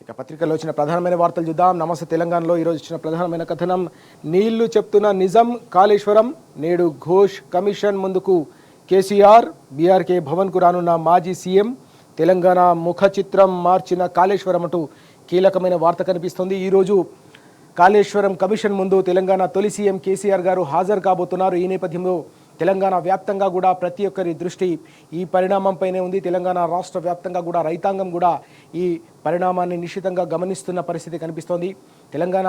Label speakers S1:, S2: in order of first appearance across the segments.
S1: ఇక పత్రికల్లో వచ్చిన ప్రధానమైన వార్తలు చూద్దాం. నమస్తే తెలంగాణలో ఈరోజు వచ్చిన ప్రధానమైన కథనం, నీళ్లు చెప్తున్న నిజం కాళేశ్వరం, నేడు ఘోష్ కమిషన్ ముందుకు కేసీఆర్, బీఆర్కే భవన్కు రానున్న మాజీ సీఎం, తెలంగాణ ముఖ చిత్రం మార్చిన కాళేశ్వరం అంటూ కీలకమైన వార్త కనిపిస్తుంది. ఈరోజు కాళేశ్వరం కమిషన్ ముందు తెలంగాణ తొలి సీఎం కేసీఆర్ గారు హాజరు కాబోతున్నారు. ఈ నేపథ్యంలో తెలంగాణ వ్యాప్తంగా కూడా ప్రతి ఒక్కరి దృష్టి ఈ పరిణామంపైనే ఉంది. తెలంగాణ రాష్ట్ర వ్యాప్తంగా కూడా రైతాంగం కూడా ఈ పరిణామాన్ని నిశ్చితంగా గమనిస్తున్న పరిస్థితి కనిపిస్తోంది. తెలంగాణ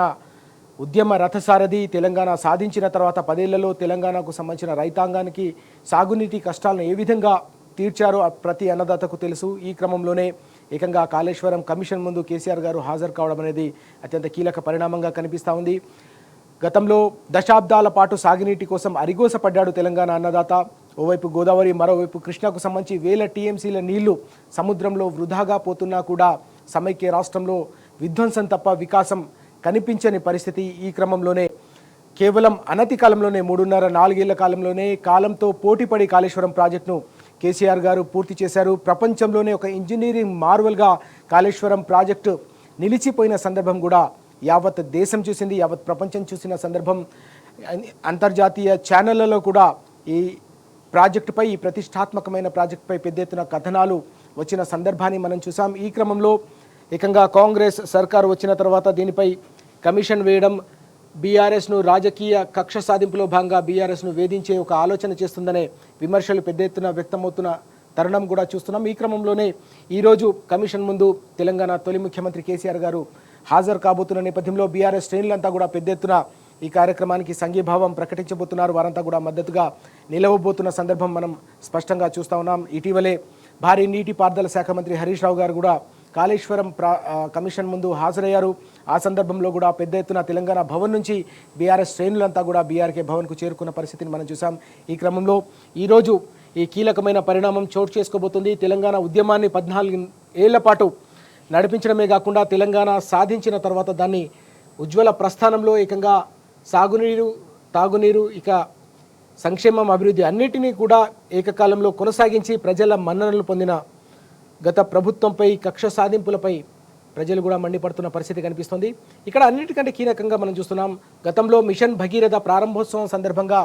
S1: ఉద్యమ రథసారథి, తెలంగాణ సాధించిన తర్వాత 10 ఏళ్లలో తెలంగాణకు సంబంధించిన రైతాంగానికి సాగునీటి కష్టాలను ఏ విధంగా తీర్చారో ప్రతి అన్నదాతకు తెలుసు. ఈ క్రమంలోనే ఏకంగా కాళేశ్వరం కమిషన్ ముందు కేసీఆర్ గారు హాజరు కావడం అనేది అత్యంత కీలక పరిణామంగా కనిపిస్తూ ఉంది. గతంలో దశాబ్దాల పాటు సాగునీటి కోసం అరిగోసపడ్డాడు తెలంగాణ అన్నదాత. ఓవైపు గోదావరి, మరోవైపు కృష్ణకు సంబంధించి వేల టీఎంసీల నీళ్లు సముద్రంలో వృధాగా పోతున్నా కూడా సమైక్య రాష్ట్రంలో విధ్వంసం తప్ప వికాసం కనిపించని పరిస్థితి. ఈ క్రమంలోనే కేవలం అనతి కాలంలోనే 3.5-4 ఏళ్ల కాలంలోనే కాలంతో పోటీపడి కాళేశ్వరం ప్రాజెక్టును కేసీఆర్ గారు పూర్తి చేశారు. ప్రపంచంలోనే ఒక ఇంజనీరింగ్ మార్వల్గా కాళేశ్వరం ప్రాజెక్టు నిలిచిపోయిన సందర్భం కూడా యావత్ దేశం చూసింది, యావత్ ప్రపంచం చూసిన సందర్భం. అంతర్జాతీయ ఛానళ్లలో కూడా ఈ ప్రాజెక్టుపై, ఈ ప్రతిష్టాత్మకమైన ప్రాజెక్టుపై పెద్ద ఎత్తున కథనాలు వచ్చిన సందర్భాన్ని మనం చూసాం. ఈ క్రమంలో ఏకంగా కాంగ్రెస్ సర్కారు వచ్చిన తర్వాత దీనిపై కమిషన్ వేయడం బీఆర్ఎస్ను రాజకీయ కక్ష సాధింపులో భాగంగా బీఆర్ఎస్ను వేధించే ఒక ఆలోచన చేస్తుందనే విమర్శలు పెద్ద ఎత్తున వ్యక్తమవుతున్న తరుణం కూడా చూస్తున్నాం. ఈ క్రమంలోనే ఈరోజు కమిషన్ ముందు తెలంగాణ తొలి ముఖ్యమంత్రి కేసీఆర్ గారు హాజరు కాబోతున్న నేపథ్యంలో బీఆర్ఎస్ శ్రేణులంతా కూడా పెద్ద ఎత్తున ఈ కార్యక్రమానికి సంఘీభావం ప్రకటించబోతున్నారు. వారంతా కూడా మద్దతుగా నిలవబోతున్న సందర్భం మనం స్పష్టంగా చూస్తూ ఉన్నాం. ఇటీవలే భారీ నీటిపారుదల శాఖ మంత్రి హరీష్ రావు గారు కూడా కాళేశ్వరం కమిషన్ ముందు హాజరయ్యారు. ఆ సందర్భంలో కూడా పెద్ద ఎత్తున తెలంగాణ భవన్ నుంచి బీఆర్ఎస్ శ్రేణులంతా కూడా బీఆర్కే భవన్కు చేరుకున్న పరిస్థితిని మనం చూసాం. ఈ క్రమంలో ఈరోజు ఈ కీలకమైన పరిణామం చోటు చేసుకోబోతుంది. తెలంగాణ ఉద్యమాన్ని 14 ఏళ్ల పాటు నడిపించడమే కాకుండా తెలంగాణ సాధించిన తర్వాత దాన్ని ఉజ్వల ప్రస్థానంలో ఏకంగా సాగునీరు, తాగునీరు, ఇక సంక్షేమం, అభివృద్ధి అన్నిటినీ కూడా ఏకకాలంలో కొనసాగించి ప్రజల మన్ననలు పొందిన గత ప్రభుత్వంపై కక్ష సాధింపులపై ప్రజలు కూడా మండిపడుతున్న పరిస్థితి కనిపిస్తుంది. ఇక్కడ అన్నిటికంటే కీలకంగా మనం చూస్తున్నాం, గతంలో మిషన్ భగీరథ ప్రారంభోత్సవం సందర్భంగా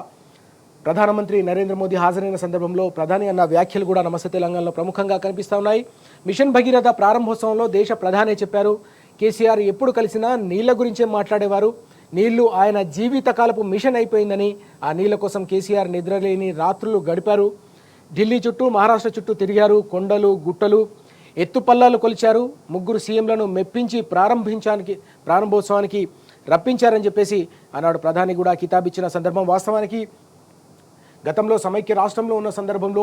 S1: ప్రధానమంత్రి నరేంద్ర మోదీ హాజరైన సందర్భంలో ప్రధాని అన్న వ్యాఖ్యలు కూడా నమస్తే తెలంగాణలో ప్రముఖంగా కనిపిస్తూ ఉన్నాయి. మిషన్ భగీరథ ప్రారంభోత్సవంలో దేశ ప్రధాని చెప్పారు, కేసీఆర్ ఎప్పుడు కలిసినా నీళ్ల గురించే మాట్లాడేవారు, నీళ్లు ఆయన జీవితకాలపు మిషన్ అయిపోయిందని, ఆ నీళ్ల కోసం కేసీఆర్ నిద్రలేని రాత్రులు గడిపారు, ఢిల్లీ చుట్టూ, మహారాష్ట్ర చుట్టూ తిరిగారు, కొండలు గుట్టలు ఎత్తుపల్లాలు కొలిచారు, 3 సీఎంలను మెప్పించి ప్రారంభోత్సవానికి రప్పించారని చెప్పేసి ఆనాడు ప్రధాని కూడా కితాబిచ్చిన సందర్భం. వాస్తవానికి గతంలో సమైక్య రాష్ట్రంలో ఉన్న సందర్భంలో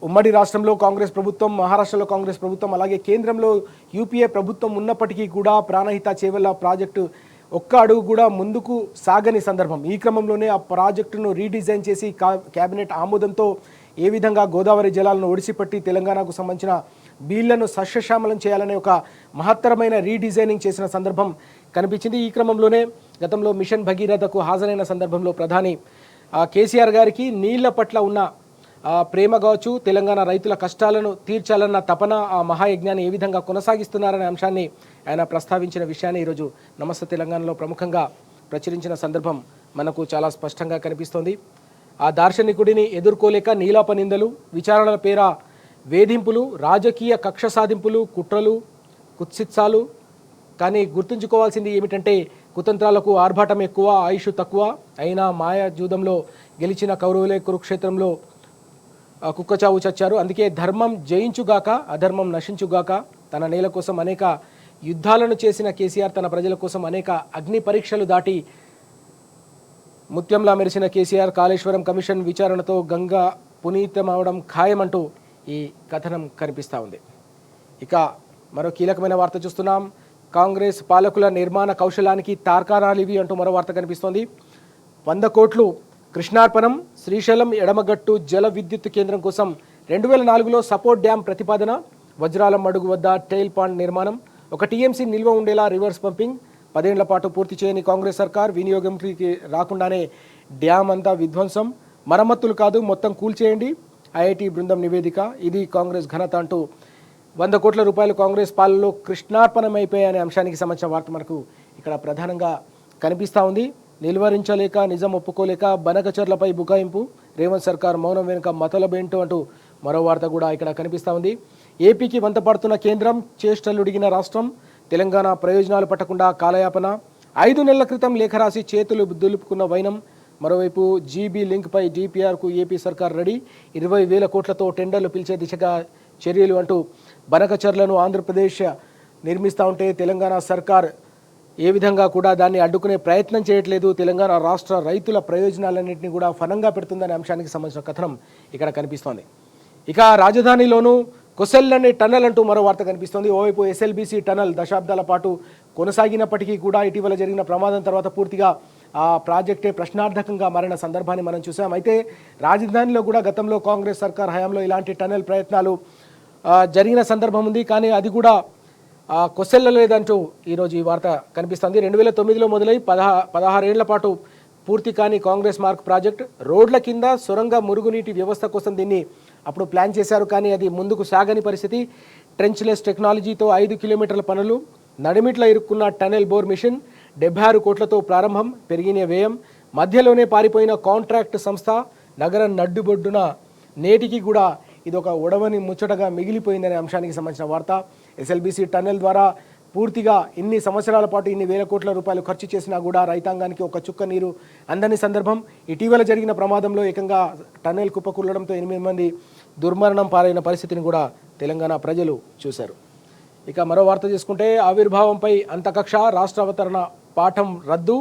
S1: ఉమ్మడి రాష్ట్రంలో కాంగ్రెస్ ప్రభుత్వం, మహారాష్ట్రలో కాంగ్రెస్ ప్రభుత్వం, అలాగే కేంద్రంలో యూపీఏ ప్రభుత్వం ఉన్నప్పటికీ కూడా ప్రాణహిత చేవెళ్ల ప్రాజెక్టు ఒక్క అడుగు కూడా ముందుకు సాగని సందర్భం. ఈ క్రమంలోనే ఆ ప్రాజెక్టును రీడిజైన్ చేసి కేబినెట్ ఆమోదంతో ఏ విధంగా గోదావరి జలాలను ఒడిసిపట్టి తెలంగాణకు సంబంధించిన బీళ్లను సస్యశ్యామలం చేయాలనే ఒక మహత్తరమైన రీడిజైనింగ్ చేసిన సందర్భం కనిపించింది. ఈ క్రమంలోనే గతంలో మిషన్ భగీరథకు హాజరైన సందర్భంలో ప్రధాని కేసీఆర్ గారికి నీళ్ల పట్ల ఉన్న ప్రేమ కావచ్చు, తెలంగాణ రైతుల కష్టాలను తీర్చాలన్న తపన, ఆ మహాయజ్ఞాన్ని ఏ విధంగా కొనసాగిస్తున్నారనే అంశాన్ని ఆయన ప్రస్తావించిన విషయాన్ని ఈరోజు నమస్తే తెలంగాణలో ప్రముఖంగా ప్రచురించిన సందర్భం మనకు చాలా స్పష్టంగా కనిపిస్తోంది. ఆ దార్శనికుడిని ఎదుర్కోలేక నీలాప నిందలు, విచారణల పేర వేధింపులు, రాజకీయ కక్ష సాధింపులు, కుట్రలు, కుత్సిత్సాలు. కానీ గుర్తుంచుకోవాల్సింది ఏమిటంటే కుతంత్రాలకు ఆర్భాటం ఎక్కువ, ఆయుష్ తక్కువ. అయినా మాయా జూదంలో గెలిచిన కౌరవులే కురుక్షేత్రంలో కుక్కచావు చచ్చారు. అందుకే ధర్మం జయించుగాక, అధర్మం నశించుగాక. తన నేల కోసం అనేక యుద్ధాలను చేసిన కేసీఆర్ తన ప్రజల కోసం అనేక అగ్ని పరీక్షలు దాటి ముత్యంలా మెరిసిన కేసీఆర్ కాళేశ్వరం కమిషన్ విచారణతో గంగా పునీతమవడం ఖాయమంటూ ఈ కథనం కనిపిస్తూ ఉంది. ఇక మరో కీలకమైన వార్త చూస్తున్నాం, కాంగ్రెస్ పాలకుల నిర్మాణ కౌశలానికి తార్కాణాలివి అంటూ మరో వార్త కనిపిస్తోంది. 100 కోట్లు కృష్ణార్పణం, శ్రీశైలం ఎడమగట్టు జల విద్యుత్ కేంద్రం కోసం 2004లో సపోర్ట్ డ్యాం ప్రతిపాదన, వజ్రాలం అడుగు వద్ద టెయిల్ పాండ్ నిర్మాణం, 1 టీఎంసీ నిల్వ ఉండేలా రివర్స్ పంపింగ్, 10 ఏళ్ల పాటు పూర్తి చేయని కాంగ్రెస్ సర్కార్, వినియోగంకి రాకుండానే డ్యాం అంతా విధ్వంసం, మరమ్మతులు కాదు మొత్తం కూల్చేయండి, ఐఐటి బృందం నివేదిక, ఇది కాంగ్రెస్ ఘనత అంటూ 100 కోట్ల రూపాయలు కాంగ్రెస్ పాలనలో కృష్ణార్పణమైపోయాయనే అంశానికి సంబంధించిన వార్త మనకు ఇక్కడ ప్రధానంగా కనిపిస్తూ ఉంది. నిలువరించలేక నిజం ఒప్పుకోలేక బనకచర్లపై బుకాయింపు, రేవంత్ సర్కార్ మౌనం వెనుక మతలబేంటూ అంటూ మరో వార్త కూడా ఇక్కడ కనిపిస్తూ ఉంది. ఏపీకి వంతపడుతున్న కేంద్రం, చేష్టలుడిగిన రాష్ట్రం, తెలంగాణ ప్రయోజనాలు పట్టకుండా కాలయాపన, 5 నెలల క్రితం లేఖ రాసి చేతులు దులుపుకున్న వైనం. మరోవైపు జీబీ లింక్పై డిపిఆర్కు ఏపీ సర్కార్ రెడీ, 20,000 కోట్లతో టెండర్లు పిలిచే దిశగా చర్యలు అంటూ బనకచర్లను ఆంధ్రప్రదేశ్ నిర్మిస్తూ ఉంటే తెలంగాణ సర్కార్ ఏ విధంగా కూడా దాన్ని అడ్డుకునే ప్రయత్నం చేయట్లేదు. తెలంగాణ రాష్ట్ర రైతుల ప్రయోజనాలన్నింటినీ కూడా ఫలంగా పెడుతుందనే అంశానికి సంబంధించిన కథనం ఇక్కడ కనిపిస్తోంది. ఇక రాజధానిలోనూ కొసెల్లనే టన్నల్ అంటూ మరో వార్త కనిపిస్తోంది. ఓవైపు ఎస్ఎల్బీసీ టన్నల్ దశాబ్దాల పాటు కొనసాగినప్పటికీ కూడా ఇటీవల జరిగిన ప్రమాదం తర్వాత పూర్తిగా ఆ ప్రాజెక్టే ప్రశ్నార్థకంగా మారిన సందర్భాన్ని మనం చూసాం. అయితే రాజధానిలో కూడా గతంలో కాంగ్రెస్ సర్కార్ హయాంలో ఇలాంటి టన్నల్ ప్రయత్నాలు జరిగిన సందర్భం ఉంది. కానీ అది కూడా కొసెల్లలేదంటూ ఈరోజు ఈ వార్త కనిపిస్తుంది. 2009లో మొదలై 16 ఏళ్ల పాటు పూర్తి కాని కాంగ్రెస్ మార్క్ ప్రాజెక్ట్ రోడ్ల కింద సొరంగ మురుగునీటి వ్యవస్థ కోసం దీన్ని అప్పుడు ప్లాన్ చేశారు. కానీ అది ముందుకు సాగని పరిస్థితి. ట్రెంచ్లెస్ టెక్నాలజీతో 5 కిలోమీటర్ల పనులు, నడిమిట్ల ఇరుక్కున్న టనెల్ బోర్ మిషన్, 76 కోట్లతో ప్రారంభం, పెరిగిన వ్యయం, మధ్యలోనే పారిపోయిన కాంట్రాక్ట్ సంస్థ, నగరం నడ్డుబొడ్డున నేటికి కూడా ఇది ఒక ఒడవని ముచ్చటగా మిగిలిపోయిందనే అంశానికి సంబంధించిన వార్త. ఎస్ఎల్బీసీ టన్నెల్ ద్వారా పూర్తిగా ఇన్ని సంవత్సరాల పాటు ఇన్ని వేల కోట్ల రూపాయలు ఖర్చు చేసినా కూడా రైతాంగానికి ఒక చుక్క నీరు అందని సందర్భం. ఇటీవల జరిగిన ప్రమాదంలో ఏకంగా టన్నెల్ కుప్పకూలడంతో 8 మంది దుర్మరణం పాలైన పరిస్థితిని కూడా తెలంగాణ ప్రజలు చూశారు. ఇక మరో వార్త చేసుకుంటే ఆవిర్భావంపై అంతకక్ష, రాష్ట్ర అవతరణ పాఠం రద్దు,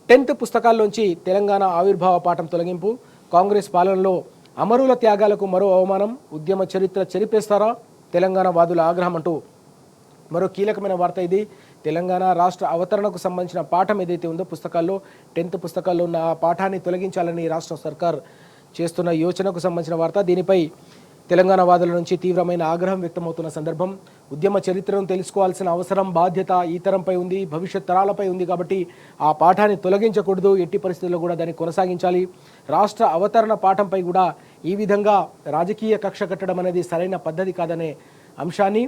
S1: 10th పుస్తకాల్లోంచి తెలంగాణ ఆవిర్భావ పాఠం తొలగింపు, కాంగ్రెస్ పాలనలో అమరుల త్యాగాలకు మరో అవమానం, ఉద్యమ చరిత్ర చెరిపేస్తారా తెలంగాణ వాదుల ఆగ్రహం అంటూ మరో కీలకమైన వార్త ఇది. తెలంగాణ రాష్ట్ర అవతరణకు సంబంధించిన పాఠం ఏదైతే ఉందో పుస్తకాల్లో 10th పుస్తకాల్లో ఉన్న ఆ పాఠాన్ని తొలగించాలని రాష్ట్ర సర్కార్ చేస్తున్న యోచనకు సంబంధించిన వార్త. దీనిపై తెలంగాణ వాదుల నుంచి తీవ్రమైన ఆగ్రహం వ్యక్తమవుతున్న సందర్భం. ఉద్యమ చరిత్రను తెలుసుకోవాల్సిన అవసరం, బాధ్యత ఈ తరంపై ఉంది, భవిష్యత్ తరాలపై ఉంది. కాబట్టి ఆ పాఠాన్ని తొలగించకూడదు, ఎట్టి పరిస్థితుల్లో కూడా దాన్ని కొనసాగించాలి. రాష్ట్ర అవతరణ పాఠంపై కూడా ఈ విధంగా రాజకీయ కక్ష కట్టడం అనేది సరైన పద్ధతి కాదనే అంశాన్ని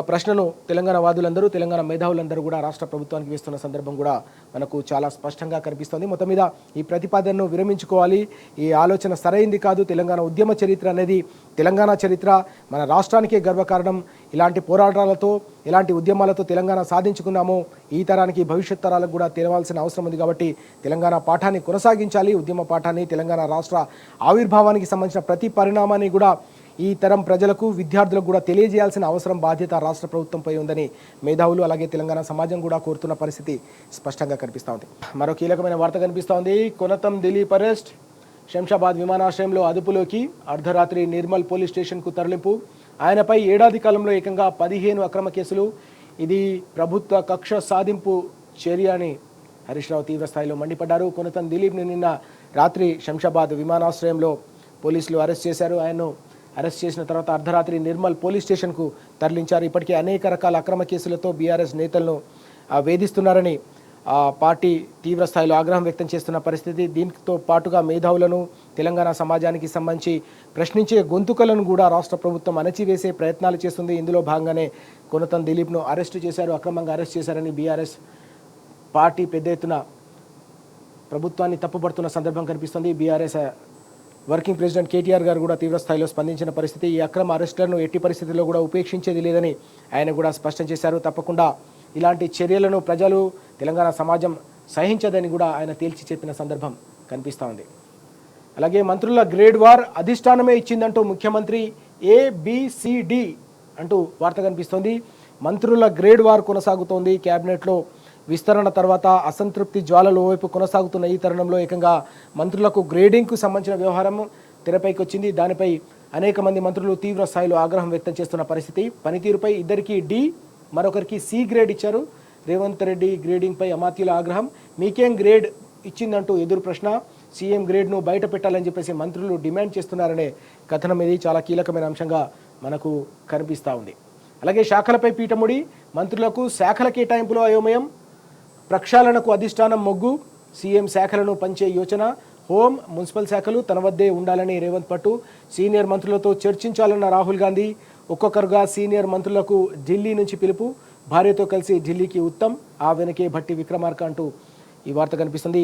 S1: ప్రశ్నను తెలంగాణ వాదులందరూ, తెలంగాణ మేధావులందరూ కూడా రాష్ట్ర ప్రభుత్వానికి వేస్తున్న సందర్భం కూడా మనకు చాలా స్పష్టంగా కనిపిస్తుంది. మొత్తం మీద ఈ ప్రతిపాదనను విరమించుకోవాలి, ఈ ఆలోచన సరైంది కాదు. తెలంగాణ ఉద్యమ చరిత్ర అనేది తెలంగాణ చరిత్ర, మన రాష్ట్రానికే గర్వకారణం. ఇలాంటి పోరాటాలతో, ఇలాంటి ఉద్యమాలతో తెలంగాణ సాధించుకున్నాము. ఈ తరానికి, భవిష్యత్ తరాలకు కూడా తెలవాల్సిన అవసరం ఉంది. కాబట్టి తెలంగాణ పాఠాన్ని కొనసాగించాలి, ఉద్యమ పాఠాన్ని. తెలంగాణ రాష్ట్ర ఆవిర్భావానికి సంబంధించిన ప్రతి పరిణామాన్ని కూడా ఈ తరం ప్రజలకు, విద్యార్థులకు కూడా తెలియజేయాల్సిన అవసరం, బాధ్యత రాష్ట్ర ప్రభుత్వంపై ఉందని మేధావులు అలాగే తెలంగాణ సమాజం కూడా కోరుతున్న పరిస్థితి స్పష్టంగా కనిపిస్తూ ఉంది. మరో కీలకమైన వార్త కనిపిస్తూ ఉంది. కొనతం దిలీప్ అరెస్ట్, శంషాబాద్ విమానాశ్రయంలో అదుపులోకి, అర్ధరాత్రి నిర్మల్ పోలీస్ స్టేషన్కు తరలింపు. ఆయనపై ఏడాది కాలంలో ఏకంగా 15 అక్రమ కేసులు. ఇది ప్రభుత్వ కక్ష సాధింపు చర్య అని హరీష్ రావు తీవ్రస్థాయిలో మండిపడ్డారు. కొనతం దిలీప్ని నిన్న రాత్రి శంషాబాద్ విమానాశ్రయంలో పోలీసులు అరెస్ట్ చేశారు. ఆయన్ను అరెస్ట్ చేసిన తర్వాత అర్ధరాత్రి నిర్మల్ పోలీస్ స్టేషన్కు తరలించారు. ఇప్పటికే అనేక రకాల అక్రమ కేసులతో బీఆర్ఎస్ నేతలను వేధిస్తున్నారని పార్టీ తీవ్ర స్థాయిలో ఆగ్రహం వ్యక్తం చేస్తున్న పరిస్థితి. దీంతో పాటుగా మేధావులను, తెలంగాణ సమాజానికి సంబంధించి ప్రశ్నించే గొంతుకలను కూడా రాష్ట్ర ప్రభుత్వం అణచివేసే ప్రయత్నాలు చేస్తుంది. ఇందులో భాగంగానే కొనతం దిలీప్ను అరెస్టు చేశారు, అక్రమంగా అరెస్ట్ చేశారని బీఆర్ఎస్ పార్టీ పెద్ద ఎత్తున ప్రభుత్వాన్ని తప్పుపడుతున్న సందర్భం కనిపిస్తుంది. బీఆర్ఎస్ వర్కింగ్ ప్రెసిడెంట్ కేటీఆర్ గారు కూడా తీవ్ర స్థాయిలో స్పందించిన పరిస్థితి. ఈ అక్రమ అరెస్టులను ఎట్టి పరిస్థితుల్లో కూడా ఉపేక్షించేది లేదని ఆయన కూడా స్పష్టం చేశారు. తప్పకుండా ఇలాంటి చర్యలను ప్రజలు, తెలంగాణ సమాజం సహించదని కూడా ఆయన తేల్చి చెప్పిన సందర్భం కనిపిస్తూ ఉంది. అలాగే మంత్రుల గ్రేడ్ వార్ అధిష్టానమే ఇచ్చిందంటూ ముఖ్యమంత్రి ABCD అంటూ వార్త కనిపిస్తోంది. మంత్రుల గ్రేడ్ వార్ కొనసాగుతోంది. క్యాబినెట్లో విస్తరణ తర్వాత అసంతృప్తి జ్వాలలు వైపు కొనసాగుతున్న ఈ తరుణంలో ఏకంగా మంత్రులకు గ్రేడింగ్కు సంబంధించిన వ్యవహారం తెరపైకి వచ్చింది. దానిపై అనేక మంది మంత్రులు తీవ్ర స్థాయిలో ఆగ్రహం వ్యక్తం చేస్తున్న పరిస్థితి. పనితీరుపై ఇద్దరికి D, మరొకరికి C గ్రేడ్ ఇచ్చారు. రేవంత్ రెడ్డి గ్రేడింగ్పై అమాత్యుల ఆగ్రహం. మీకేం గ్రేడ్ ఇచ్చిందంటూ ఎదురు ప్రశ్న. సీఎం గ్రేడ్ను బయట పెట్టాలని చెప్పేసి మంత్రులు డిమాండ్ చేస్తున్నారనే కథనం ఇది చాలా కీలకమైన అంశంగా మనకు కనిపిస్తూ ఉంది. అలాగే శాఖలపై పీఠముడి, మంత్రులకు శాఖల కేటాయింపులో అయోమయం, ప్రక్షాళనకు అధిష్టానం మొగ్గు, సీఎం శాఖలను పంచే యోచన, హోం మున్సిపల్ శాఖలు తన వద్దే ఉండాలని రేవంత్ పట్టు. సీనియర్ మంత్రులతో చర్చించాలన్న రాహుల్ గాంధీ. ఒక్కొక్కరుగా సీనియర్ మంత్రులకు ఢిల్లీ నుంచి పిలుపు. భార్యతో కలిసి ఢిల్లీకి ఉత్తమ్, ఆ వెనకే భట్టి విక్రమార్క అంటూ ఈ వార్త కనిపిస్తుంది.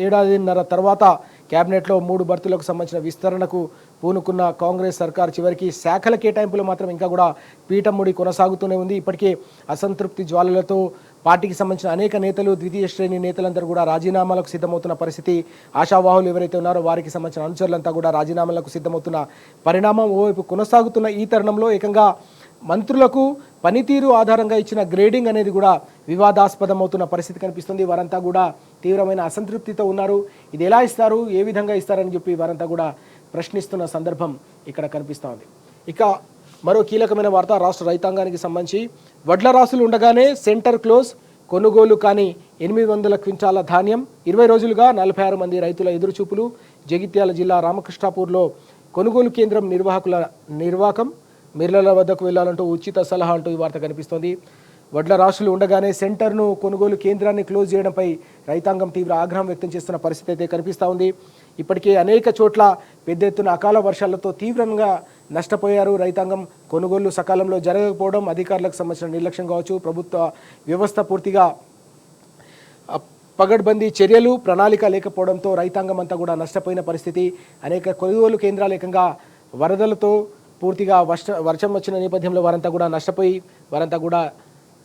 S1: ఏడాదిన్నర తర్వాత కేబినెట్లో 3 భర్తీలకు సంబంధించిన విస్తరణకు పూనుకున్న కాంగ్రెస్ సర్కార్ చివరికి శాఖల కేటాయింపులు మాత్రం ఇంకా కూడా పీఠముడి కొనసాగుతూనే ఉంది. ఇప్పటికే అసంతృప్తి జ్వాలలతో పార్టీకి సంబంధించిన అనేక నేతలు, ద్వితీయ శ్రేణి నేతలందరూ కూడా రాజీనామాలకు సిద్ధమవుతున్న పరిస్థితి. ఆశావాహులు ఎవరైతే ఉన్నారో వారికి సంబంధించిన అనుచరులంతా కూడా రాజీనామాలకు సిద్ధమవుతున్న పరిణామం ఓవైపు కొనసాగుతున్న ఈ తరుణంలో ఏకంగా మంత్రులకు పనితీరు ఆధారంగా ఇచ్చిన గ్రేడింగ్ అనేది కూడా వివాదాస్పదమవుతున్న పరిస్థితి కనిపిస్తుంది. వారంతా కూడా తీవ్రమైన అసంతృప్తితో ఉన్నారు. ఇది ఎలా ఇస్తారు, ఏ విధంగా ఇస్తారని చెప్పి వారంతా కూడా ప్రశ్నిస్తున్న సందర్భం ఇక్కడ కనిపిస్తూ ఉంది. ఇక మరో కీలకమైన వార్త రాష్ట్ర రైతాంగానికి సంబంధించి. వడ్ల రాసులు ఉండగానే సెంటర్ క్లోజ్, కొనుగోలు కానీ 800 క్వింటాల ధాన్యం. 20 రోజులుగా 46 మంది రైతుల ఎదురుచూపులు. జగిత్యాల జిల్లా రామకృష్ణాపూర్లో కొనుగోలు కేంద్రం నిర్వాహకం. మిర్లల వద్దకు వెళ్లాలంటూ ఉచిత సలహా అంటూ ఈ వార్త కనిపిస్తోంది. వడ్ల రాశులు ఉండగానే సెంటర్ను, కొనుగోలు కేంద్రాన్ని క్లోజ్ చేయడంపై రైతాంగం తీవ్ర ఆగ్రహం వ్యక్తం చేస్తున్న పరిస్థితి అయితే కనిపిస్తూ ఉంది. ఇప్పటికే అనేక చోట్ల పెద్ద ఎత్తున అకాల వర్షాలతో తీవ్రంగా నష్టపోయారు రైతాంగం. కొనుగోళ్లు సకాలంలో జరగకపోవడం, అధికారులకు సంబంధించిన నిర్లక్ష్యం కావచ్చు, ప్రభుత్వ వ్యవస్థ పూర్తిగా పగడ్బందీ చర్యలు, ప్రణాళిక లేకపోవడంతో రైతాంగం అంతా కూడా నష్టపోయిన పరిస్థితి. అనేక కొనుగోలు కేంద్రాలు ఏకంగా వరదలతో పూర్తిగా వర్షం వచ్చిన నేపథ్యంలో వారంతా కూడా నష్టపోయి వారంతా కూడా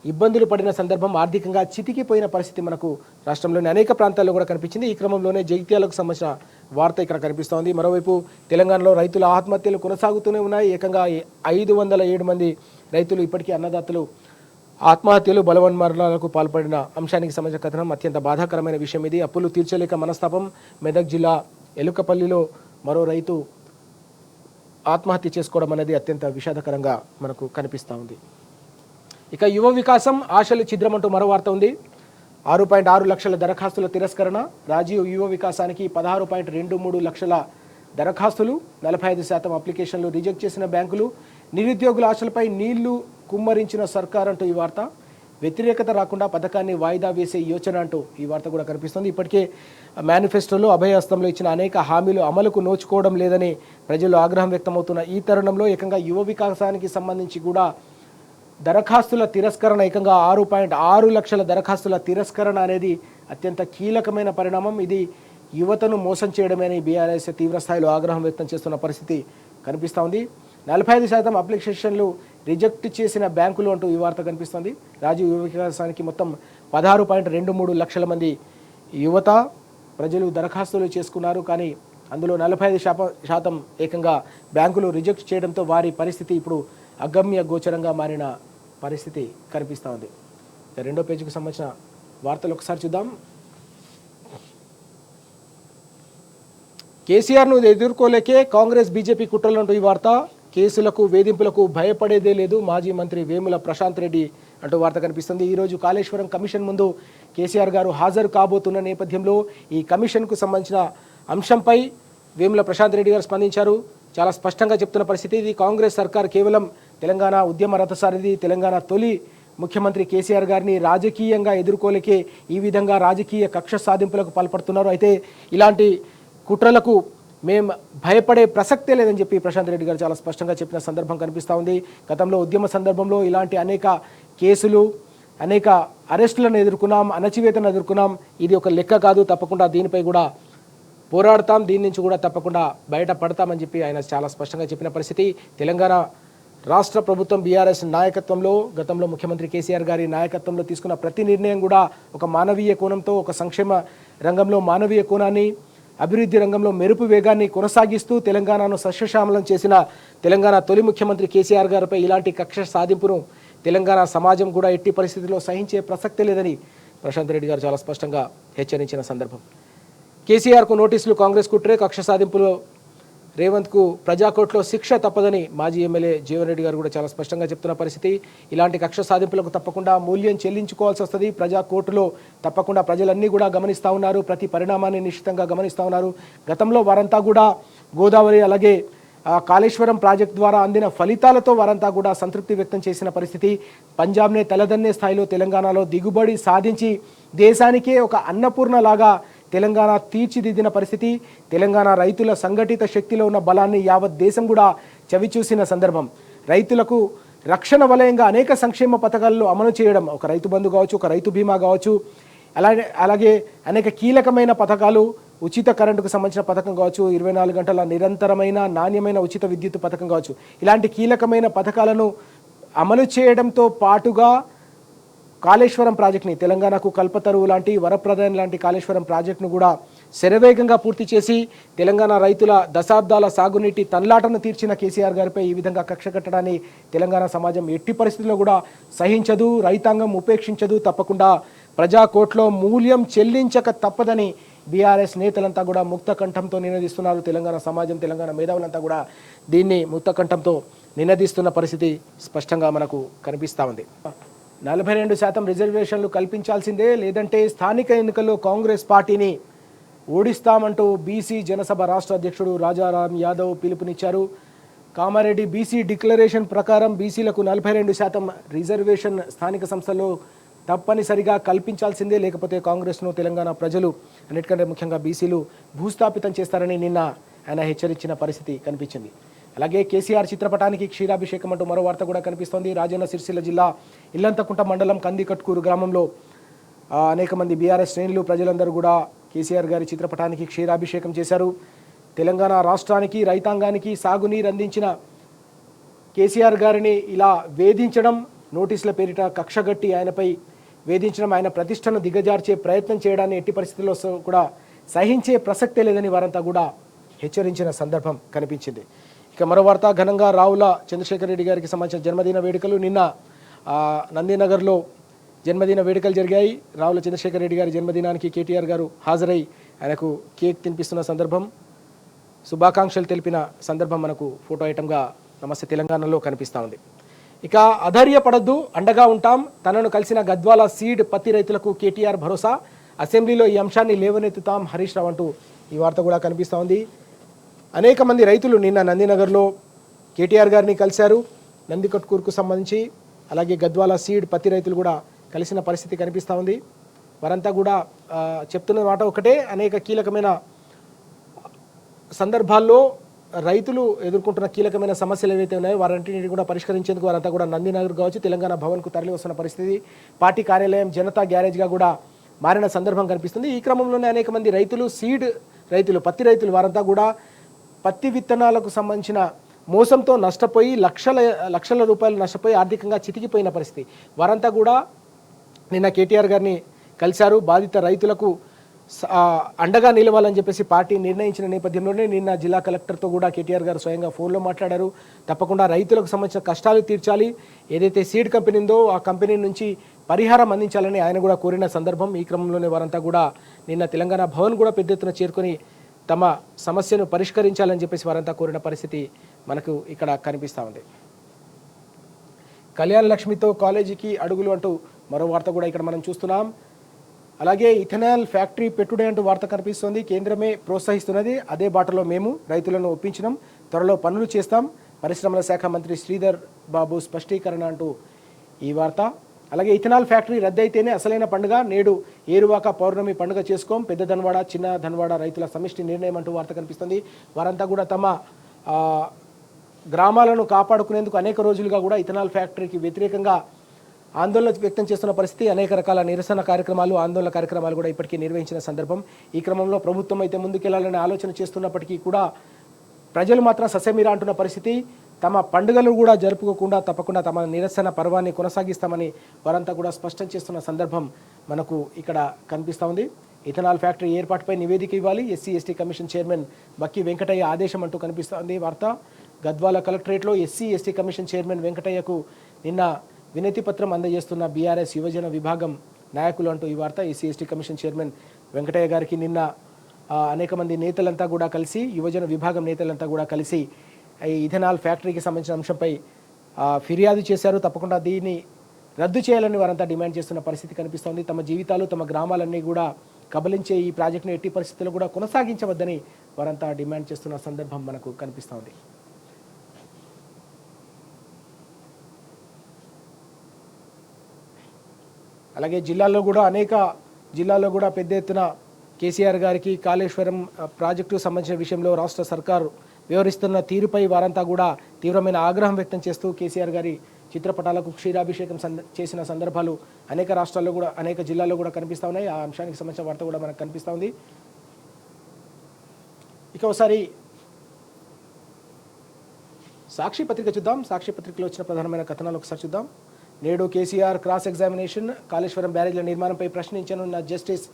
S1: ఇబ్బందులు పడిన సందర్భం, ఆర్థికంగా చితికిపోయిన పరిస్థితి మనకు రాష్ట్రంలోని అనేక ప్రాంతాల్లో కూడా కనిపించింది. ఈ క్రమంలోనే జగిత్యాలకు సంబంధించిన వార్త ఇక్కడ కనిపిస్తోంది. మరోవైపు తెలంగాణలో రైతుల ఆత్మహత్యలు కొనసాగుతూనే ఉన్నాయి. ఏకంగా 507 మంది రైతులు ఇప్పటికీ అన్నదాతలు ఆత్మహత్యలు, బలవన్మరణాలకు పాల్పడిన అంశానికి సంబంధించిన కథనం అత్యంత బాధాకరమైన విషయం ఇది. అప్పులు తీర్చలేక మనస్తాపం. మెదక్ జిల్లా ఎలుకపల్లిలో మరో రైతు ఆత్మహత్య చేసుకోవడం అనేది అత్యంత విషాదకరంగా మనకు కనిపిస్తూ ఉంది. ఇక యువ వికాసం ఆశలు ఛిద్రమంటూ మరో వార్త ఉంది. 6.6 లక్షల దరఖాస్తుల తిరస్కరణ. రాజీవ్ యువ వికాసానికి 16.23 లక్షల దరఖాస్తులు, 45% అప్లికేషన్లు రిజెక్ట్ చేసిన బ్యాంకులు. నిరుద్యోగుల ఆశలపై నీళ్లు కుమ్మరించిన సర్కార్ అంటూ ఈ వార్త. వ్యతిరేకత రాకుండా పథకాన్ని వాయిదా వేసే యోచన అంటూ ఈ వార్త కూడా కనిపిస్తుంది. ఇప్పటికే మేనిఫెస్టోలో అభయహస్తంలో ఇచ్చిన అనేక హామీలు అమలుకు నోచుకోవడం లేదని ప్రజలు ఆగ్రహం వ్యక్తమవుతున్న ఈ తరుణంలో ఏకంగా యువ వికాసానికి సంబంధించి కూడా దరఖాస్తుల తిరస్కరణ, ఏకంగా 6.6 లక్షల దరఖాస్తుల తిరస్కరణ అనేది అత్యంత కీలకమైన పరిణామం. ఇది యువతను మోసం చేయడమని బీఆర్ఎస్ తీవ్ర స్థాయిలో ఆగ్రహం వ్యక్తం చేస్తున్న పరిస్థితి కనిపిస్తూ ఉంది. 45% అప్లికేషన్లు రిజెక్ట్ చేసిన బ్యాంకులు అంటూ ఈ వార్త కనిపిస్తుంది. రాజీవ్ యువ వికాసానికి మొత్తం 16.23 లక్షల మంది యువత ప్రజలు దరఖాస్తులు చేసుకున్నారు. కానీ అందులో 45% ఏకంగా బ్యాంకులు రిజెక్ట్ చేయడంతో వారి పరిస్థితి ఇప్పుడు అగమ్య గోచరంగా మారిన పరిస్థితి కనిపిస్తూ ఉంది. రెండో పేజీకి సంబంధించిన వార్తలు ఒకసారి చూద్దాం. కేసీఆర్ను ఎదుర్కోలేకే కాంగ్రెస్ బీజేపీ కుట్రలంటూ ఈ వార్త. కేసులకు, వేధింపులకు భయపడేదే లేదు మాజీ మంత్రి వేముల ప్రశాంత్ రెడ్డి అంటూ వార్త కనిపిస్తుంది. ఈరోజు కాళేశ్వరం కమిషన్ ముందు కేసీఆర్ గారు హాజరు కాబోతున్న నేపథ్యంలో ఈ కమిషన్కు సంబంధించిన అంశంపై వేముల ప్రశాంత్ రెడ్డి గారు స్పందించారు. చాలా స్పష్టంగా చెప్తున్న పరిస్థితి ఇది. కాంగ్రెస్ సర్కార్ కేవలం తెలంగాణ ఉద్యమ రథసారథి, తెలంగాణ తొలి ముఖ్యమంత్రి కేసీఆర్ గారిని రాజకీయంగా ఎదుర్కోలేకే ఈ విధంగా రాజకీయ కక్ష సాధింపులకు పాల్పడుతున్నారు. అయితే ఇలాంటి కుట్రలకు మేము భయపడే ప్రసక్తే లేదని చెప్పి ప్రశాంత్ రెడ్డి గారు చాలా స్పష్టంగా చెప్పిన సందర్భం కనిపిస్తూ ఉంది. గతంలో ఉద్యమ సందర్భంలో ఇలాంటి అనేక కేసులు, అనేక అరెస్టులను ఎదుర్కొన్నాం, అణచివేతను ఎదుర్కొన్నాం. ఇది ఒక లెక్క కాదు, తప్పకుండా దీనిపై కూడా పోరాడతాం, దీని నుంచి కూడా తప్పకుండా బయటపడతామని చెప్పి ఆయన చాలా స్పష్టంగా చెప్పిన పరిస్థితి. తెలంగాణ రాష్ట్ర ప్రభుత్వం బీఆర్ఎస్ నాయకత్వంలో, గతంలో ముఖ్యమంత్రి కేసీఆర్ గారి నాయకత్వంలో తీసుకున్న ప్రతి నిర్ణయం కూడా ఒక మానవీయ కోణంతో, ఒక సంక్షేమ రంగంలో మానవీయ కోణాన్ని, అభివృద్ధి రంగంలో మెరుపు వేగాన్ని కొనసాగిస్తూ తెలంగాణను సస్యశ్యామలం చేసిన తెలంగాణ తొలి ముఖ్యమంత్రి కేసీఆర్ గారిపై ఇలాంటి కక్ష సాధింపును తెలంగాణ సమాజం కూడా ఎట్టి పరిస్థితుల్లో సహించే ప్రసక్తే లేదని ప్రశాంత్ రెడ్డి గారు చాలా స్పష్టంగా హెచ్చరించిన సందర్భం. కేసీఆర్కు నోటీసులు కాంగ్రెస్ కుట్రే, కక్ష సాధింపులో రేవంత్కు ప్రజాకోర్టులో శిక్ష తప్పదని మాజీ ఎమ్మెల్యే జీవన్ రెడ్డి గారు కూడా చాలా స్పష్టంగా చెప్తున్న పరిస్థితి. ఇలాంటి కక్ష సాధింపులకు తప్పకుండా మూల్యం చెల్లించుకోవాల్సి వస్తుంది. ప్రజాకోర్టులో తప్పకుండా ప్రజలన్నీ కూడా గమనిస్తూ ఉన్నారు, ప్రతి పరిణామాన్ని నిశ్చితంగా గమనిస్తూ ఉన్నారు. గతంలో వారంతా కూడా గోదావరి అలాగే కాళేశ్వరం ప్రాజెక్టు ద్వారా అందిన ఫలితాలతో వారంతా కూడా సంతృప్తి వ్యక్తం చేసిన పరిస్థితి. పంజాబ్నే తలదన్నే స్థాయిలో తెలంగాణలో దిగుబడి సాధించి దేశానికే ఒక అన్నపూర్ణ లాగా తెలంగాణ తీర్చిదిద్దిన పరిస్థితి. తెలంగాణ రైతుల సంఘటిత శక్తిలో ఉన్న బలాన్ని యావత్ దేశం కూడా చవిచూసిన సందర్భం. రైతులకు రక్షణ వలయంగా అనేక సంక్షేమ పథకాలను అమలు చేయడం, ఒక రైతు బంధు కావచ్చు, ఒక రైతు బీమా కావచ్చు, అలాగే అనేక కీలకమైన పథకాలు, ఉచిత కరెంటుకు సంబంధించిన పథకం కావచ్చు, 24 గంటల నిరంతరమైన నాణ్యమైన ఉచిత విద్యుత్ పథకం కావచ్చు, ఇలాంటి కీలకమైన పథకాలను అమలు చేయడంతో పాటుగా కాళేశ్వరం ప్రాజెక్టుని, తెలంగాణకు కల్పతరువు లాంటి, వరప్రదాయం లాంటి కాళేశ్వరం ప్రాజెక్టును కూడా శరవేగంగా పూర్తి చేసి తెలంగాణ రైతుల దశాబ్దాల సాగునీటి తన్లాటను తీర్చిన కేసీఆర్ గారిపై ఈ విధంగా కక్ష కట్టడాన్ని తెలంగాణ సమాజం ఎట్టి పరిస్థితుల్లో కూడా సహించదు, రైతాంగం ఉపేక్షించదు. తప్పకుండా ప్రజాకోట్లో మూల్యం చెల్లించక తప్పదని బీఆర్ఎస్ నేతలంతా కూడా ముక్త కంఠంతో నినదిస్తున్నారు. తెలంగాణ సమాజం, తెలంగాణ మేధావులంతా కూడా దీన్ని ముక్త కంఠంతో నినదిస్తున్న పరిస్థితి స్పష్టంగా మనకు కనిపిస్తూ ఉంది. 42% రిజర్వేషన్లు కల్పించాల్సిందే, లేదంటే స్థానిక ఎన్నికల్లో కాంగ్రెస్ పార్టీని ఓడిస్తామంటూ బీసీ జనసభ రాష్ట్ర అధ్యక్షుడు రాజారాం యాదవ్ పిలుపునిచ్చారు. కామారెడ్డి బీసీ డిక్లరేషన్ ప్రకారం బీసీలకు 42% రిజర్వేషన్ స్థానిక సంస్థల్లో తప్పనిసరిగా కల్పించాల్సిందే, లేకపోతే కాంగ్రెస్ను తెలంగాణ ప్రజలు, అన్నిటికంటే ముఖ్యంగా బీసీలు భూస్థాపితం చేస్తారని నిన్న ఆయన హెచ్చరించిన పరిస్థితి కనిపించింది. అలాగే కేసీఆర్ చిత్రపటానికి క్షీరాభిషేకం అంటూ మరో వార్త కూడా కనిపిస్తోంది. రాజన్న సిరిసిల్ల జిల్లా ఇల్లంతకుంట మండలం కందికట్కూరు గ్రామంలో అనేక మంది బీఆర్ఎస్ శ్రేణులు, ప్రజలందరూ కూడా కేసీఆర్ గారి చిత్రపటానికి క్షీరాభిషేకం చేశారు. తెలంగాణ రాష్ట్రానికి, రైతాంగానికి సాగునీరు అందించిన కేసీఆర్ గారిని ఇలా వేధించడం, నోటీసుల పేరిట కక్షగట్టి ఆయనపై వేధించడం, ఆయన ప్రతిష్టను దిగజార్చే ప్రయత్నం చేయడాన్ని ఎట్టి పరిస్థితుల్లో కూడా సహించే ప్రసక్తే లేదని వారంతా కూడా హెచ్చరించిన సందర్భం కనిపించింది. ఇక మరో వార్త, ఘనంగా రావుల చంద్రశేఖర్ రెడ్డి గారికి సంబంధించిన జన్మదిన వేడుకలు నిన్న నందినగర్లో జన్మదిన వేడుకలు జరిగాయి. రావుల చంద్రశేఖర్ రెడ్డి గారి జన్మదినానికి కేటీఆర్ గారు హాజరై ఆయనకు కేక్ తినిపిస్తున్న సందర్భం, శుభాకాంక్షలు తెలిపిన సందర్భం మనకు ఫోటో ఐటమ్గా నమస్తే తెలంగాణలో కనిపిస్తూ ఉంది. ఇక అధైర్యపడద్దు, అండగా ఉంటాం, తనను కలిసిన గద్వాల సీడ్ పత్తి రైతులకు కేటీఆర్ భరోసా, అసెంబ్లీలో ఈ అంశాన్ని లేవనెత్తుతాం హరీష్ రావు అంటూ ఈ వార్త కూడా కనిపిస్తూ ఉంది. అనేక మంది రైతులు నిన్న నందినగర్లో కేటీఆర్ గారిని కలిశారు. నందికట్కూరుకు సంబంధించి అలాగే గద్వాల సీడ్ పత్తి రైతులు కూడా కలిసిన పరిస్థితి కనిపిస్తూ ఉంది. వారంతా కూడా చెప్తున్న మాట ఒకటే, అనేక కీలకమైన సందర్భాల్లో రైతులు ఎదుర్కొంటున్న కీలకమైన సమస్యలు ఏవైతే ఉన్నాయో వారంటిని కూడా పరిష్కరించేందుకు వారంతా కూడా నందినగర్ కావచ్చు, తెలంగాణ భవన్కు తరలి వస్తున్న పరిస్థితి, పార్టీ కార్యాలయం జనతా గ్యారేజ్గా కూడా మారిన సందర్భం కనిపిస్తుంది. ఈ క్రమంలోనే అనేక మంది రైతులు, సీడ్ రైతులు, పత్తి రైతులు వారంతా కూడా పత్తి విత్తనాలకు సంబంధించిన మోసంతో నష్టపోయి లక్షల రూపాయలు నష్టపోయి ఆర్థికంగా చితికిపోయిన పరిస్థితి. వారంతా కూడా నిన్న కేటీఆర్ గారిని కలిశారు. బాధిత రైతులకు అండగా నిలవాలని చెప్పేసి పార్టీ నిర్ణయించిన నేపథ్యంలోనే నిన్న జిల్లా కలెక్టర్తో కూడా కేటీఆర్ గారు స్వయంగా ఫోన్లో మాట్లాడారు. తప్పకుండా రైతులకు సంబంధించిన కష్టాలు తీర్చాలి, ఏదైతే సీడ్ కంపెనీ ఉందో ఆ కంపెనీ నుంచి పరిహారం అందించాలని ఆయన కూడా కోరిన సందర్భం. ఈ క్రమంలోనే వారంతా కూడా నిన్న తెలంగాణ భవన్ కూడా పెద్ద ఎత్తున చేరుకొని తమ సమస్యను పరిష్కరించాలని చెప్పేసి వారంతా కోరిన పరిస్థితి మనకు ఇక్కడ కనిపిస్తూ ఉంది. కళ్యాణ లక్ష్మితో కాలేజీకి అడుగులు అంటూ మరో వార్త కూడా ఇక్కడ మనం చూస్తున్నాం. అలాగే ఇథనాల్ ఫ్యాక్టరీ పెట్టుడే అంటూ వార్త కనిపిస్తోంది. కేంద్రమే ప్రోత్సహిస్తున్నది, అదే బాటలో మేము రైతులను ఒప్పించినాం, త్వరలో పనులు చేస్తాం, పరిశ్రమల శాఖ మంత్రి శ్రీధర్ బాబు స్పష్టీకరణ అంటూ ఈ వార్త. అలాగే ఇథనాల్ ఫ్యాక్టరీ రద్దయితేనే అసలైన పండుగ, నేడు ఏరువాక పౌర్ణమి పండుగ చేసుకోం, పెద్ద ధన్వాడ చిన్న ధన్వాడ రైతుల సమిష్టి నిర్ణయం అంటూ వార్త కనిపిస్తుంది. వారంతా కూడా తమ గ్రామాలను కాపాడుకునేందుకు అనేక రోజులుగా కూడా ఇథనాల్ ఫ్యాక్టరీకి వ్యతిరేకంగా ఆందోళన వ్యక్తం చేస్తున్న పరిస్థితి, అనేక రకాల నిరసన కార్యక్రమాలు, ఆందోళన కార్యక్రమాలు కూడా ఇప్పటికీ నిర్వహించిన సందర్భం. ఈ క్రమంలో ప్రభుత్వం అయితే ముందుకెళ్లాలని ఆలోచన చేస్తున్నప్పటికీ కూడా ప్రజలు మాత్రం ససేమిరా అంటున్న పరిస్థితి. తమ పండుగలు కూడా జరుపుకోకుండా తప్పకుండా తమ నిరసన పర్వాన్ని కొనసాగిస్తామని వారంతా కూడా స్పష్టం చేస్తున్న సందర్భం మనకు ఇక్కడ కనిపిస్తూ ఉంది. ఇథనాల్ ఫ్యాక్టరీ ఏర్పాటుపై నివేదిక ఇవ్వాలి, ఎస్సీ ఎస్టీ కమిషన్ చైర్మన్ బక్కి వెంకటయ్య ఆదేశం అంటూ కనిపిస్తోంది వార్త. గద్వాల కలెక్టరేట్లో ఎస్సీ ఎస్టీ కమిషన్ చైర్మన్ వెంకటయ్యకు నిన్న వినతి పత్రం అందజేస్తున్న బీఆర్ఎస్ యువజన విభాగం నాయకులు అంటూ ఈ వార్త. SC ST commission chairman Venkataiah గారికి నిన్న అనేక మంది నేతలంతా కూడా కలిసి, యువజన విభాగం నేతలంతా కూడా కలిసి ఈ ఇథనాల్ ఫ్యాక్టరీకి సంబంధించిన అంశంపై ఫిర్యాదు చేశారు. తప్పకుండా దీన్ని రద్దు చేయాలని వారంతా డిమాండ్ చేస్తున్న పరిస్థితి కనిపిస్తోంది. తమ జీవితాలు, తమ గ్రామాలన్నీ కూడా కబలించే ఈ ప్రాజెక్టును ఎట్టి పరిస్థితుల్లో కూడా కొనసాగించవద్దని వారంతా డిమాండ్ చేస్తున్న సందర్భం మనకు కనిపిస్తోంది. అలాగే జిల్లాల్లో కూడా పెద్ద ఎత్తున కేసీఆర్ గారికి కాళేశ్వరం ప్రాజెక్టు సంబంధించిన విషయంలో రాష్ట్ర సర్కారు వ్యవహరిస్తున్న తీరుపై వారంతా కూడా తీవ్రమైన ఆగ్రహం వ్యక్తం చేస్తూ కేసీఆర్ గారి చిత్రపటాలకు క్షీరాభిషేకం చేసిన సందర్భాలు అనేక రాష్ట్రాల్లో కూడా అనేక జిల్లాల్లో కూడా కనిపిస్తూ ఉన్నాయి. ఆ అంశానికి సంబంధించిన వార్త కూడా మనకు కనిపిస్తూ ఉంది. ఇక ఒకసారి సాక్షి పత్రిక చూద్దాం. సాక్షి పత్రికలో వచ్చిన ప్రధానమైన కథనాలు ఒకసారి చూద్దాం. నేడు కేసీఆర్ క్రాస్ ఎగ్జామినేషన్, కాళేశ్వరం బ్యారేజ్ల నిర్మాణంపై ప్రశ్నించనున్న జస్టిస్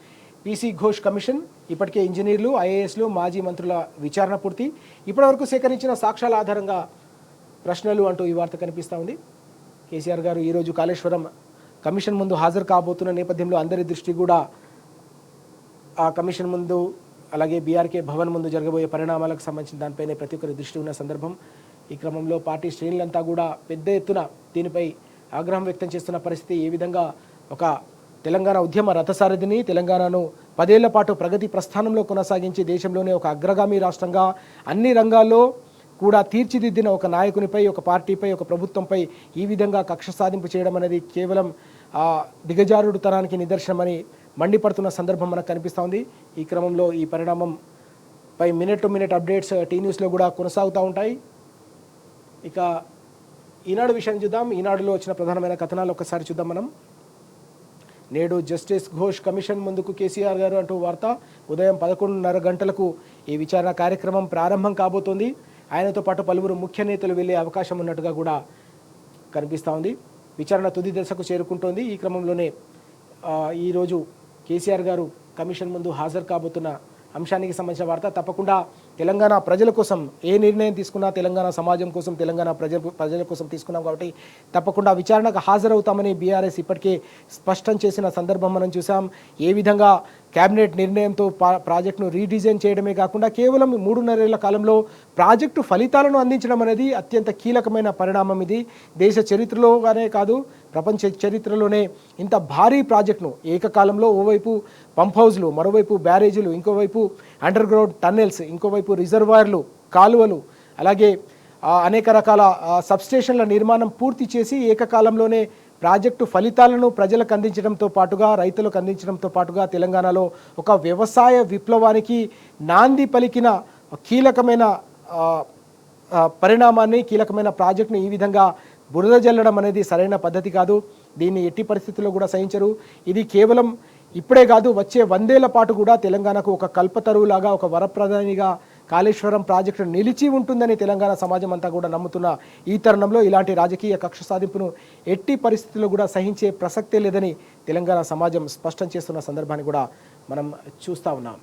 S1: పీసీ ఘోష్ కమిషన్, ఇప్పటికే ఇంజనీర్లు, ఐఏఎస్లు, మాజీ మంత్రుల విచారణ పూర్తి, ఇప్పటివరకు సేకరించిన సాక్ష్యాల ఆధారంగా ప్రశ్నలు అంటూ ఈ వార్త కనిపిస్తూ ఉంది. కేసీఆర్ గారు ఈరోజు కాళేశ్వరం కమిషన్ ముందు హాజరు కాబోతున్న నేపథ్యంలో అందరి దృష్టి కూడా ఆ కమిషన్ ముందు, అలాగే బీఆర్కే భవన్ ముందు జరగబోయే పరిణామాలకు సంబంధించిన దానిపైనే ప్రతి ఒక్కరి దృష్టి ఉన్న సందర్భం. ఈ క్రమంలో పార్టీ శ్రేణులంతా కూడా పెద్ద ఎత్తున దీనిపై ఆగ్రహం వ్యక్తం చేస్తున్న పరిస్థితి. ఏ విధంగా ఒక తెలంగాణ ఉద్యమ రథసారథిని, తెలంగాణను 10 ఏళ్ల పాటు ప్రగతి ప్రస్థానంలో కొనసాగించి దేశంలోనే ఒక అగ్రగామి రాష్ట్రంగా అన్ని రంగాల్లో కూడా తీర్చిదిద్దిన ఒక నాయకునిపై, ఒక పార్టీపై, ఒక ప్రభుత్వంపై ఈ విధంగా కక్ష సాధింపు చేయడం అనేది కేవలం దిగజారుడు తనానికి నిదర్శనమని మండిపడుతున్న సందర్భం మనకు కనిపిస్తూ ఉంది. ఈ క్రమంలో ఈ పరిణామంపై minute to minute updates T న్యూస్లో కూడా కొనసాగుతూ ఉంటాయి. ఇక ఈనాడు విషయాన్ని చూద్దాం. ఈనాడులో వచ్చిన ప్రధానమైన కథనాలు ఒకసారి చూద్దాం మనం. నేడు జస్టిస్ ఘోష్ కమిషన్ ముందుకు కేసీఆర్ గారు అంటూ వార్త. ఉదయం 11:30 గంటలకు ఈ విచారణ కార్యక్రమం ప్రారంభం కాబోతోంది. ఆయనతో పాటు పలువురు ముఖ్య నేతలు వెళ్లే అవకాశం ఉన్నట్టుగా కూడా కనిపిస్తూ ఉంది. విచారణ తుది దశకు చేరుకుంటోంది. ఈ క్రమంలోనే ఈరోజు కేసీఆర్ గారు కమిషన్ ముందు హాజరు కాబోతున్న అంశానికి సంబంధించిన వార్త. తప్పకుండా తెలంగాణ ప్రజల కోసం ఏ నిర్ణయం తీసుకున్నా తెలంగాణ సమాజం కోసం, తెలంగాణ ప్రజల కోసం తీసుకున్నాం కాబట్టి తప్పకుండా విచారణకు హాజరవుతామని బీఆర్ఎస్ ఇప్పటికే స్పష్టం చేసిన సందర్భం మనం చూసాం. ఏ విధంగా కేబినెట్ నిర్ణయంతో ప్రాజెక్టును రీడిజైన్ చేయడమే కాకుండా కేవలం 3.5 ఏళ్ల కాలంలో ప్రాజెక్టు ఫలితాలను అందించడం అనేది అత్యంత కీలకమైన పరిణామం. ఇది దేశ చరిత్రలోగానే కాదు, ప్రపంచ చరిత్రలోనే ఇంత భారీ ప్రాజెక్టును ఏకకాలంలో ఓవైపు పంప్ హౌస్లు, మరోవైపు బ్యారేజీలు, ఇంకోవైపు అండర్ గ్రౌండ్ టన్నెల్స్, ఇంకోవైపు రిజర్వాయర్లు, కాలువలు, అలాగే అనేక రకాల సబ్స్టేషన్ల నిర్మాణం పూర్తి చేసి ఏకకాలంలోనే ప్రాజెక్టు ఫలితాలను ప్రజలకు అందించడంతో పాటుగా, రైతులకు అందించడంతో పాటుగా తెలంగాణలో ఒక వ్యవసాయ విప్లవానికి నాంది పలికిన కీలకమైన పరిణామాన్ని, కీలకమైన ప్రాజెక్టును ఈ విధంగా బురద జల్లడం అనేది సరైన పద్ధతి కాదు. దీన్ని ఎట్టి పరిస్థితుల్లో కూడా సహించరు. ఇది కేవలం ఇప్పుడే కాదు, వచ్చే 100 ఏళ్ల పాటు కూడా తెలంగాణకు ఒక కల్పతరువులాగా, ఒక వరప్రధానిగా కాళేశ్వరం ప్రాజెక్టు నిలిచి ఉంటుందని తెలంగాణ సమాజం అంతా కూడా నమ్ముతున్న ఈ తరుణంలో ఇలాంటి రాజకీయ కక్ష సాధింపును ఎట్టి పరిస్థితుల్లో కూడా సహించే ప్రసక్తే లేదని తెలంగాణ సమాజం స్పష్టం చేస్తున్న సందర్భాన్ని కూడా మనం చూస్తూ ఉన్నాం.